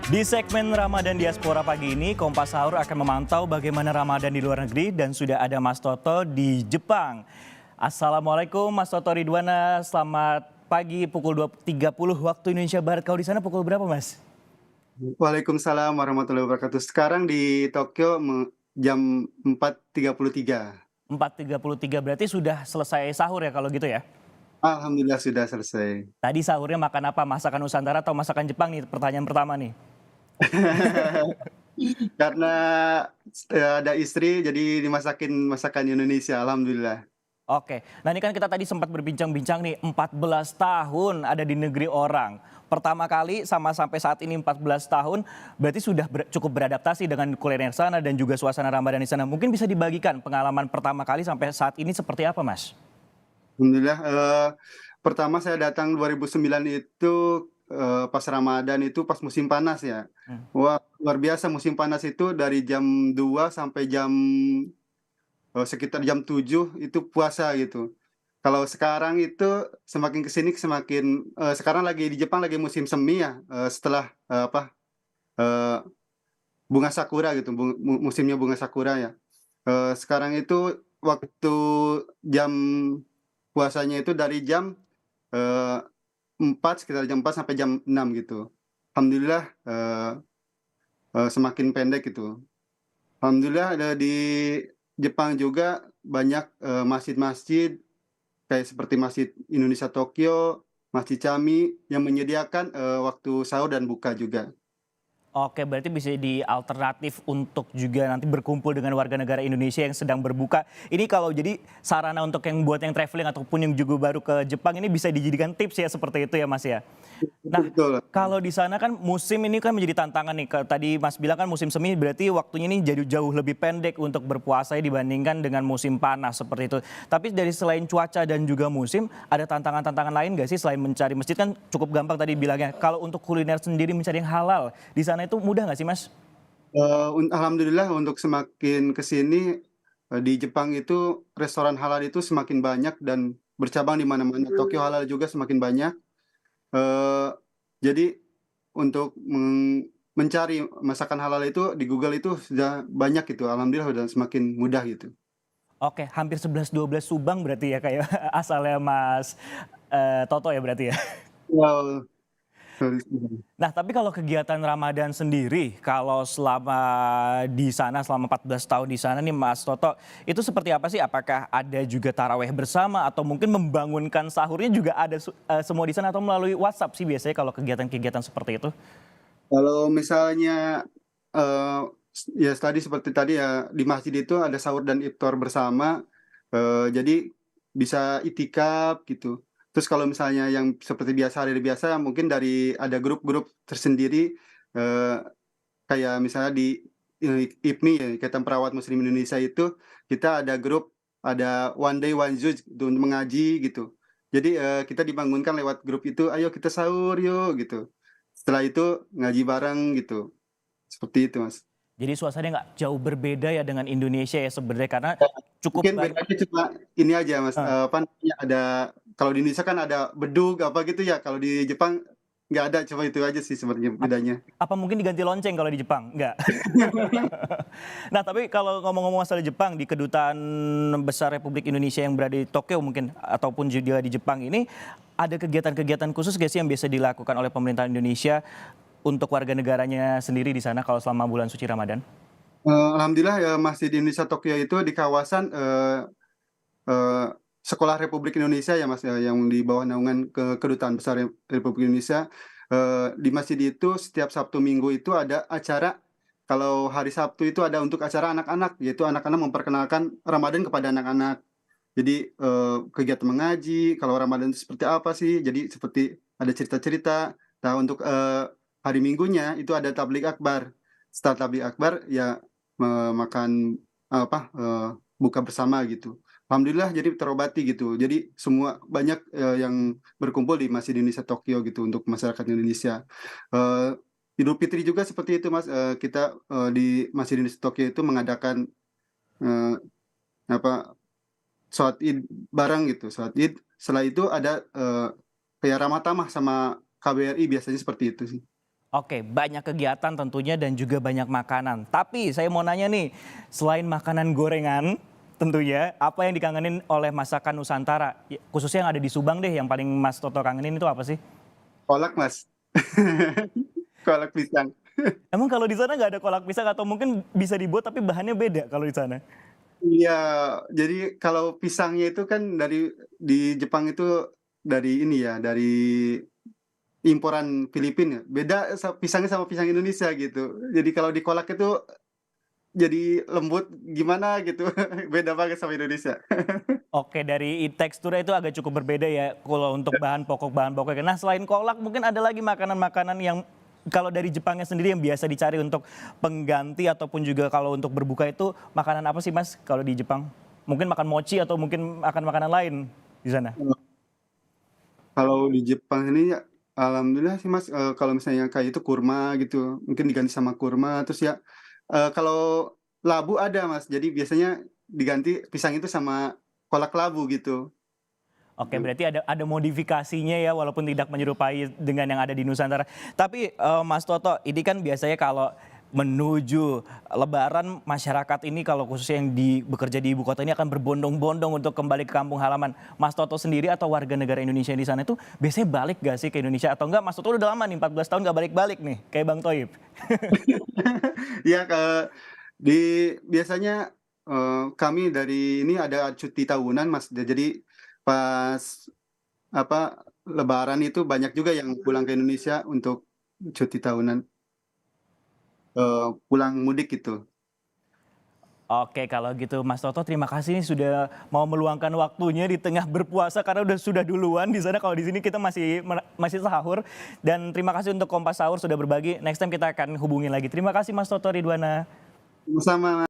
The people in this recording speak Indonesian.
Di segmen Ramadan Diaspora pagi ini, Kompas Sahur akan memantau bagaimana Ramadan di luar negeri dan sudah ada Mas Toto di Jepang. Assalamualaikum Mas Toto Ridwana, selamat pagi pukul 2.30 waktu Indonesia Barat. Kalau di sana pukul berapa Mas? Waalaikumsalam warahmatullahi wabarakatuh. Sekarang di Tokyo jam 4.33. 4.33 berarti sudah selesai sahur ya kalau gitu ya? Alhamdulillah sudah selesai. Tadi sahurnya makan apa? Masakan Nusantara atau masakan Jepang nih? Pertanyaan pertama nih. Karena, ada istri jadi dimasakin masakan Indonesia, alhamdulillah. Oke, nah ini kan kita tadi sempat berbincang-bincang nih, 14 tahun ada di negeri orang. Pertama kali sama sampai saat ini 14 tahun, berarti sudah cukup beradaptasi dengan kuliner sana dan juga suasana Ramadan di sana. Mungkin bisa dibagikan pengalaman pertama kali sampai saat ini seperti apa, Mas? Alhamdulillah, pertama saya datang 2009 itu, pas Ramadan itu pas musim panas ya. Hmm. Wah, luar biasa musim panas itu dari jam 2 sampai sekitar jam 7 itu puasa gitu. Kalau sekarang itu semakin ke sini semakin sekarang lagi di Jepang lagi musim semi ya, setelah, eee, bunga sakura gitu, musimnya bunga sakura ya. Sekarang itu waktu jam puasanya itu dari jam, eee, 4 sekitar jam 4 sampai jam 6 gitu. Alhamdulillah, semakin pendek gitu. Alhamdulillah ada di Jepang juga banyak, masjid-masjid kayak seperti Masjid Indonesia Tokyo, Masjid Chami yang menyediakan, waktu sahur dan buka juga. Oke, berarti bisa di alternatif untuk juga nanti berkumpul dengan warga negara Indonesia yang sedang berbuka. Ini kalau jadi sarana untuk yang buat yang traveling ataupun yang juga baru ke Jepang ini bisa dijadikan tips ya seperti itu ya Mas ya. Betul Nah, betul. kalau di sana kan musim ini kan menjadi tantangan nih. Tadi Mas bilang kan musim semi berarti waktunya ini jadi jauh lebih pendek untuk berpuasa dibandingkan dengan musim panas seperti itu. Tapi dari selain cuaca dan juga musim, ada tantangan-tantangan lain nggak sih selain mencari masjid kan cukup gampang tadi bilangnya. Kalau untuk kuliner sendiri mencari yang halal, di sana itu mudah nggak sih Mas? Alhamdulillah untuk semakin ke sini, di Jepang itu restoran halal itu semakin banyak dan bercabang di mana-mana. Tokyo halal juga semakin banyak, eee, jadi untuk mencari masakan halal itu di Google itu sudah banyak gitu, alhamdulillah sudah semakin mudah gitu. Oke, hampir 11-12 Subang berarti ya kayak asalnya Mas, Toto ya berarti ya? Wow, Nah, tapi kalau kegiatan Ramadan sendiri, kalau selama di sana, selama 14 tahun di sana nih Mas Toto, itu seperti apa sih? Apakah ada juga taraweh bersama atau mungkin membangunkan sahurnya juga ada semua di sana atau melalui WhatsApp sih biasanya kalau kegiatan-kegiatan seperti itu? kalau misalnya, eee, ya tadi seperti tadi ya, di masjid itu ada sahur dan iftar bersama, jadi bisa iktikaf gitu. Terus kalau misalnya yang seperti biasa, hari biasa mungkin dari ada grup-grup tersendiri, eee, kayak misalnya di, IPMI ya, Ikatan Perawat Muslim Indonesia itu, kita ada grup, ada one day one juz gitu untuk mengaji gitu. Jadi, kita dibangunkan lewat grup itu, "Ayo kita sahur yuk," gitu. Setelah itu ngaji bareng gitu, seperti itu, Mas. Jadi suasananya nggak jauh berbeda ya dengan Indonesia ya sebenarnya karena Ya, cukup mungkin banyak. bedanya cuma ini aja, Mas, apa namanya, ada kalau di Indonesia kan ada bedug apa gitu ya, kalau di Jepang nggak ada, cuma itu aja sih sebenarnya bedanya. Apa mungkin diganti lonceng kalau di Jepang? Enggak. Nah, tapi kalau ngomong-ngomong masalah Jepang, di Kedutaan Besar Republik Indonesia yang berada di Tokyo mungkin ataupun juga di Jepang ini, ada kegiatan-kegiatan khusus nggak sih yang biasa dilakukan oleh pemerintah Indonesia untuk warga negaranya sendiri di sana kalau selama bulan suci Ramadan? Alhamdulillah ya masih di Indonesia Tokyo itu di kawasan, eee, Sekolah Republik Indonesia ya, Mas, ya, yang di bawah naungan Kedutaan Besar Republik Indonesia, di masjid itu setiap Sabtu Minggu itu ada acara, kalau hari Sabtu itu ada untuk acara anak-anak, yaitu anak-anak memperkenalkan Ramadan kepada anak-anak. Jadi, kegiatan mengaji, kalau Ramadan itu seperti apa sih, jadi seperti ada cerita-cerita. Nah untuk, hari Minggunya itu ada tablik akbar. Setelah tablik akbar ya, makan, apa, buka bersama gitu. Alhamdulillah jadi terobati gitu. Jadi semua banyak, yang berkumpul di Masjid Indonesia Tokyo gitu untuk masyarakat Indonesia. Eee, Idul Fitri juga seperti itu Mas, kita, di Masjid Indonesia Tokyo itu mengadakan, eee, apa, sholat Id bareng gitu, sholat Id, setelah itu ada, kayak ramah tamah sama KBRI biasanya seperti itu sih. Oke, banyak kegiatan tentunya dan juga banyak makanan. Tapi saya mau nanya nih, selain makanan gorengan tentunya, apa yang dikangenin oleh masakan Nusantara? Khususnya yang ada di Subang deh, yang paling Mas Toto kangenin itu apa sih? Kolak, Mas. Kolak pisang. Emang kalau di sana nggak ada kolak pisang atau mungkin bisa dibuat tapi bahannya beda kalau di sana? Iya, jadi kalau pisangnya itu kan di Jepang itu dari ini ya, dari imporan Filipina ya. Beda pisangnya sama pisang Indonesia gitu. Jadi kalau dikolak itu jadi lembut gimana gitu. Beda banget sama Indonesia. Oke, dari teksturnya itu agak cukup berbeda ya kalau untuk bahan pokoknya. Nah, selain kolak mungkin ada lagi makanan-makanan yang kalau dari Jepangnya sendiri yang biasa dicari untuk pengganti ataupun juga kalau untuk berbuka itu makanan apa sih Mas kalau di Jepang? Mungkin makan mochi atau mungkin makan makanan lain di sana? Kalau di Jepang ini ya alhamdulillah sih Mas, kalau misalnya kayak itu kurma gitu, mungkin diganti sama kurma, terus ya, kalau labu ada Mas, jadi biasanya diganti pisang itu sama kolak labu gitu. Oke, berarti ada modifikasinya ya walaupun tidak menyerupai dengan yang ada di Nusantara. Tapi, Mas Toto, ini kan biasanya kalau menuju lebaran masyarakat ini kalau khususnya yang bekerja di ibu kota ini akan berbondong-bondong untuk kembali ke kampung halaman. Mas Toto sendiri atau warga negara Indonesia di sana itu biasanya balik gak sih ke Indonesia atau enggak? Mas Toto udah lama nih 14 tahun gak balik-balik nih kayak Bang Toib. Iya, di biasanya, kami dari ini ada cuti tahunan Mas, jadi pas apa, lebaran itu banyak juga yang pulang ke Indonesia untuk cuti tahunan, pulang mudik gitu. Oke, kalau gitu Mas Toto terima kasih nih sudah mau meluangkan waktunya di tengah berpuasa karena sudah duluan di sana, kalau di sini kita masih sahur. Dan terima kasih untuk Kompas Sahur sudah berbagi. Next time kita akan hubungin lagi. Terima kasih Mas Toto Ridwana. Sama-sama.